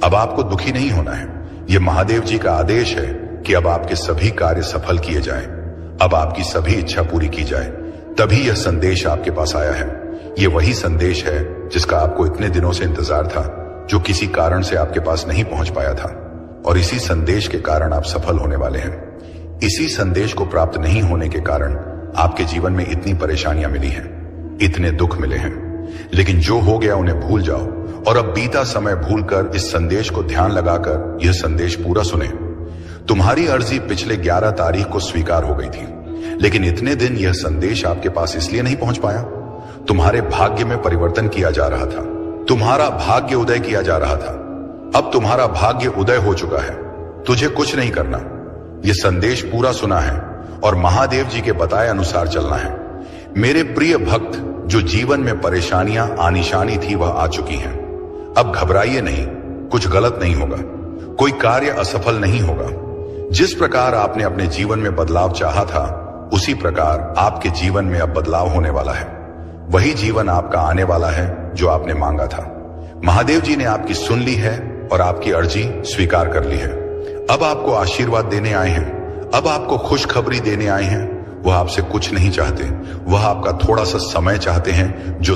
अब आपको दुखी नहीं होना है। यह महादेव जी का आदेश है कि अब आपके सभी कार्य सफल किए जाएं, अब आपकी सभी इच्छा पूरी की जाए। तभी यह संदेश आपके पास आया है। यह वही संदेश है जिसका आपको इतने दिनों से इंतजार था, जो किसी कारण से आपके पास नहीं पहुंच पाया था, और इसी संदेश के कारण आप सफल होने वाले हैं। इसी संदेश को प्राप्त नहीं होने के कारण आपके जीवन में इतनी परेशानियां मिली हैं, इतने दुख मिले हैं। लेकिन जो हो गया उन्हें भूल जाओ और अब बीता समय भूलकर इस संदेश को ध्यान लगाकर यह संदेश पूरा सुने। तुम्हारी अर्जी पिछले 11 तारीख को स्वीकार हो गई थी, लेकिन इतने दिन यह संदेश आपके पास इसलिए नहीं पहुंच पाया। तुम्हारे भाग्य में परिवर्तन किया जा रहा था, तुम्हारा भाग्य उदय किया जा रहा था। अब तुम्हारा भाग्य उदय हो चुका है, तुझे कुछ नहीं करना। यह संदेश पूरा सुना है और महादेव जी के बताए अनुसार चलना है। मेरे प्रिय भक्त, जो जीवन में परेशानियां आनिशानी थी वह आ चुकी हैं। अब घबराइए नहीं, कुछ गलत नहीं होगा, कोई कार्य असफल नहीं होगा। जिस प्रकार आपने अपने जीवन में बदलाव चाहा था, उसी प्रकार आपके जीवन में अब बदलाव होने वाला है। वही जीवन आपका आने वाला है जो आपने मांगा था। महादेव जी ने आपकी सुन ली है और आपकी अर्जी स्वीकार कर ली है। अब आपको आशीर्वाद देने आए हैं, अब आपको खुशखबरी देने आए हैं। वह आपसे कुछ नहीं चाहते, वह आपका थोड़ा सा समय चाहते हैं, जो